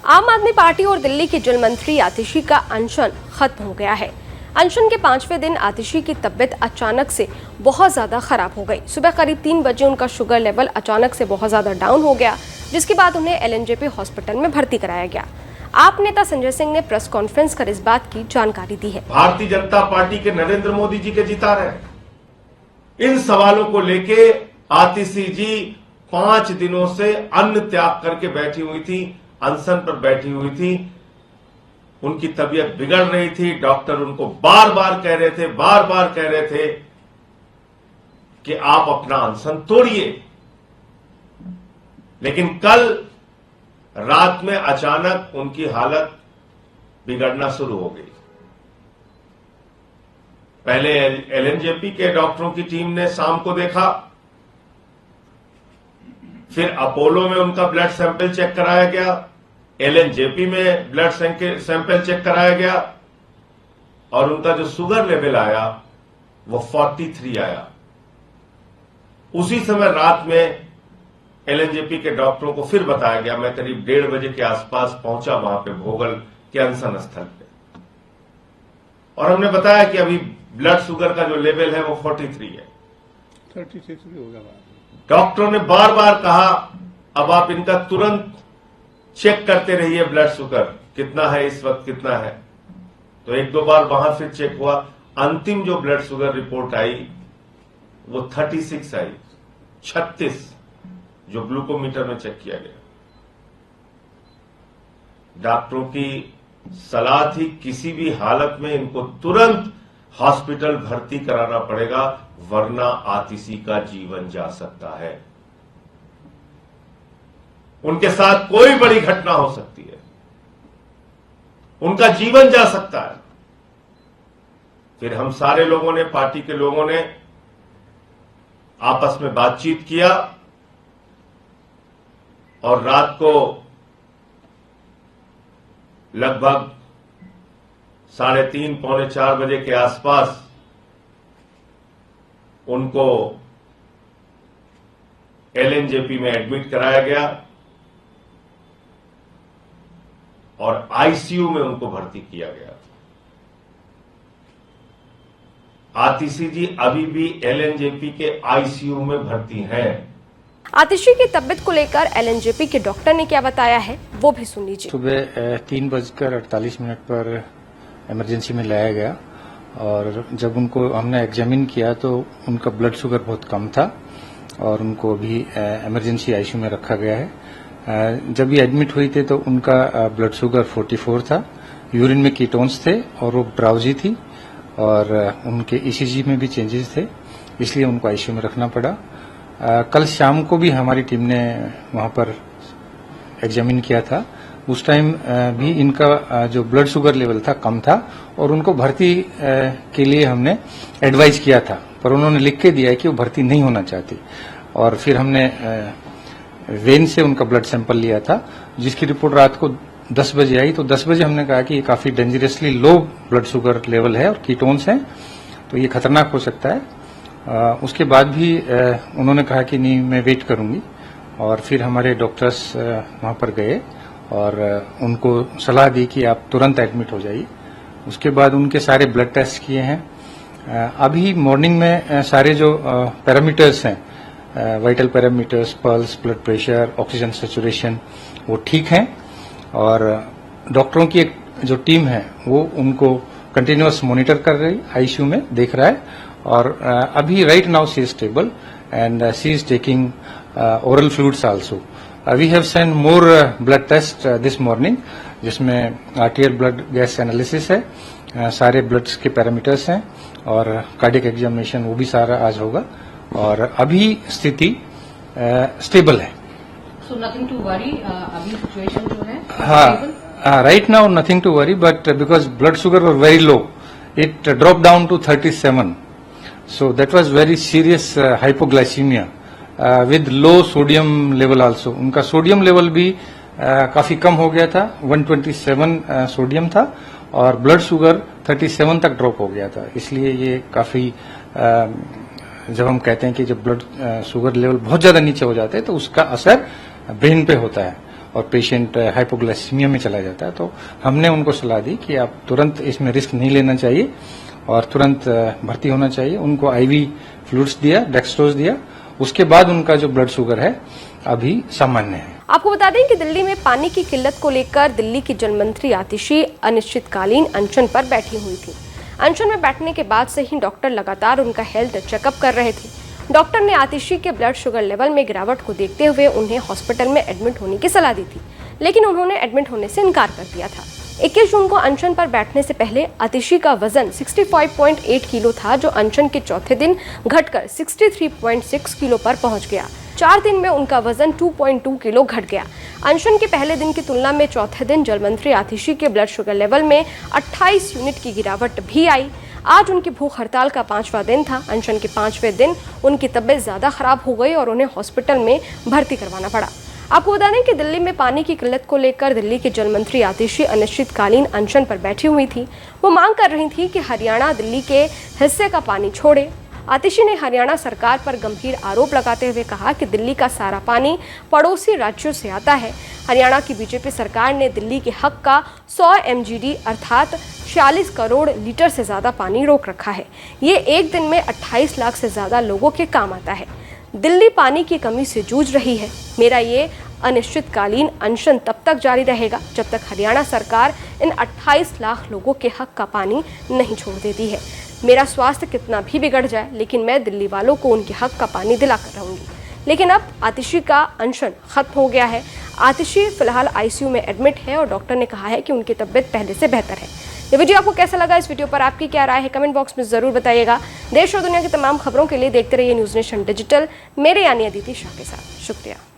आम आदमी पार्टी और दिल्ली के जल मंत्री आतिशी का अनशन खत्म हो गया है। अनशन के 5वें दिन आतिशी की तबीयत अचानक से बहुत ज्यादा खराब हो गई। सुबह करीब 3 बजे उनका शुगर लेवल अचानक से बहुत ज्यादा डाउन हो गया, जिसके बाद उन्हें एलएनजेपी हॉस्पिटल में भर्ती कराया गया। आप नेता संजय सिंह ने प्रेस कॉन्फ्रेंस कर इस बात की जानकारी दी है। भारतीय जनता पार्टी के नरेंद्र मोदी जी के जिता रहे। इन सवालों को लेके आतिशी जी 5 दिनों से अन्न त्याग करके बैठी हुई थी, अनशन पर बैठी हुई थी। उनकी तबीयत बिगड़ रही थी। डॉक्टर उनको बार बार कह रहे थे कि आप अपना अनशन तोड़िए। लेकिन कल रात में अचानक उनकी हालत बिगड़ना शुरू हो गई। पहले एलएनजेपी के डॉक्टरों की टीम ने शाम को देखा, फिर अपोलो में उनका ब्लड सैंपल चेक कराया गया, एलएनजेपी में ब्लड सैंपल चेक कराया गया और उनका जो शुगर लेवल आया वो 43 आया। उसी समय रात में एलएनजेपी के डॉक्टरों को फिर बताया गया। मैं करीब 1:30 बजे के आसपास पहुंचा वहां पे भोगल के अनशन स्थल पे, और हमने बताया कि अभी ब्लड शुगर का जो लेवल है वो 43 है। 33 होगा। डॉक्टरों ने बार बार कहा अब आप इनका तुरंत चेक करते रहिए, ब्लड शुगर कितना है इस वक्त, कितना है। तो 1-2 बार वहां फिर चेक हुआ। अंतिम जो ब्लड शुगर रिपोर्ट आई वो 36 आई, 36 जो ग्लूकोमीटर में चेक किया गया। डॉक्टरों की सलाह थी किसी भी हालत में इनको तुरंत हॉस्पिटल भर्ती कराना पड़ेगा, वरना आतिशी का जीवन जा सकता है। उनके साथ कोई बड़ी घटना हो सकती है, उनका जीवन जा सकता है। फिर हम सारे लोगों ने, पार्टी के लोगों ने आपस में बातचीत किया और रात को लगभग 3:30 पौने 4 बजे के आसपास उनको एलएनजेपी में एडमिट कराया गया और आईसीयू में उनको भर्ती किया गया। आतिशी जी अभी भी एलएनजेपी के आईसीयू में भर्ती हैं। आतिशी की तबीयत को लेकर एलएनजेपी के डॉक्टर ने क्या बताया है वो भी सुन लीजिए। सुबह 3:48 पर इमरजेंसी में लाया गया और जब उनको हमने एग्जामिन किया तो उनका ब्लड शुगर बहुत कम था और उनको अभी इमरजेंसी आईसीयू में रखा गया है। जब ये एडमिट हुई थे तो उनका ब्लड शुगर 44 था, यूरिन में कीटोन्स थे और वो ड्राउजी थी और उनके ईसीजी में भी चेंजेस थे, इसलिए उनको आईसीयू में रखना पड़ा। कल शाम को भी हमारी टीम ने वहां पर एग्जामिन किया था। उस टाइम भी इनका जो ब्लड शुगर लेवल था कम था और उनको भर्ती के लिए हमने एडवाइज किया था, पर उन्होंने लिख के दिया है कि वो भर्ती नहीं होना चाहती। और फिर हमने वेन से उनका ब्लड सैंपल लिया था, जिसकी रिपोर्ट रात को 10 बजे आई। तो 10 बजे हमने कहा कि ये काफी dangerously low blood sugar level है और कीटोन्स हैं, तो ये खतरनाक हो सकता है। उसके बाद भी उन्होंने कहा कि नहीं, मैं वेट करूंगी। और फिर हमारे डॉक्टर्स वहां पर गए और उनको सलाह दी कि आप तुरंत एडमिट हो जाइए। उसके बाद उनके सारे ब्लड टेस्ट किए हैं। अभी मॉर्निंग में सारे जो पैरामीटर्स हैं, vital parameters, pulse, blood pressure, oxygen saturation, वो ठीक हैं। और डॉक्टरों की एक जो टीम है वो उनको कंटिन्यूअस मॉनिटर कर रही, आईसीयू में देख रहा है। और अभी right now she is stable and she is taking oral fluids also. We have send more blood test this morning, जिसमें आर्टीरियल ब्लड गैस एनालिसिस है, सारे ब्लड्स के पैरामीटर्स हैं और कार्डियक एग्जामिनेशन वो भी सारा आज होगा। और अभी स्थिति स्टेबल है। So nothing to worry. अभी सिचुएशन जो है हाँ, right now nothing to worry, but because blood sugar were very low, it drop down to 37, so that was very serious hypoglycaemia with low sodium level also. उनका sodium level भी काफी कम हो गया था, 127 सोडियम था और ब्लड शुगर 37 तक drop हो गया था। इसलिए ये काफी जब हम कहते हैं कि जब ब्लड शुगर लेवल बहुत ज्यादा नीचे हो जाते हैं तो उसका असर ब्रेन पे होता है और पेशेंट हाइपोग्लाइसीमिया में चला जाता है। तो हमने उनको सलाह दी कि आप तुरंत इसमें रिस्क नहीं लेना चाहिए और तुरंत भर्ती होना चाहिए। उनको आईवी फ्लूइड्स दिया, डेक्सट्रोज दिया, उसके बाद उनका जो ब्लड शुगर है अभी सामान्य है। आपको बता दें कि दिल्ली में पानी की किल्लत को लेकर दिल्ली की जल मंत्री आतिशी अनिश्चितकालीन अनशन पर बैठी हुई थी। अनशन में बैठने के बाद से ही डॉक्टर लगातार उनका हेल्थ चेकअप कर रहे थे। डॉक्टर ने आतिशी के ब्लड शुगर लेवल में गिरावट को देखते हुए उन्हें हॉस्पिटल में एडमिट होने की सलाह दी थी, लेकिन उन्होंने एडमिट होने से इनकार कर दिया था। 21 जून को अनशन पर बैठने से पहले आतिशी का वजन 65.8 किलो था, जो अनशन के चौथे दिन घटकर 63.6 किलो पर पहुंच गया। 4 दिन में उनका वजन 2.2 किलो घट गया। अनशन के पहले दिन की तुलना में चौथे दिन जल मंत्री आतिशी के ब्लड शुगर लेवल में 28 यूनिट की गिरावट भी आई। आज उनकी भूख हड़ताल का 5वां दिन था। अनशन के 5वें दिन उनकी तबीयत ज्यादा खराब हो गई और उन्हें हॉस्पिटल में भर्ती करवाना पड़ा। आपको बता दें कि दिल्ली में पानी की किल्लत को लेकर दिल्ली के जल मंत्री आतिशी अनिश्चितकालीन अनशन पर बैठी हुई थी। वो मांग कर रही थी कि हरियाणा दिल्ली के हिस्से का पानी छोड़े। आतिशी ने हरियाणा सरकार पर गंभीर आरोप लगाते हुए कहा कि दिल्ली का सारा पानी पड़ोसी राज्यों से आता है। हरियाणा की बीजेपी सरकार ने दिल्ली के हक का 100 MGD अर्थात 46 करोड़ लीटर से ज़्यादा पानी रोक रखा है। ये एक दिन में 28 लाख से ज़्यादा लोगों के काम आता है। दिल्ली पानी की कमी से जूझ रही है। मेरा ये अनिश्चितकालीन अनशन तब तक जारी रहेगा जब तक हरियाणा सरकार इन 28 लाख लोगों के हक का पानी नहीं छोड़ देती है। मेरा स्वास्थ्य कितना भी बिगड़ जाए, लेकिन मैं दिल्ली वालों को उनके हक का पानी दिलाकर रहूंगी। लेकिन अब आतिशी का अनशन खत्म हो गया है। आतिशी फिलहाल ICU में एडमिट है और डॉक्टर ने कहा है कि उनकी तबीयत पहले से बेहतर है। ये वीडियो आपको कैसा लगा? इस वीडियो पर आपकी क्या राय है? कमेंट बॉक्स में जरूर बताइएगा। देश और दुनिया की तमाम खबरों के लिए देखते रहिए न्यूज़ नेशन डिजिटल, मेरे यानी अदिति शाह के साथ। शुक्रिया।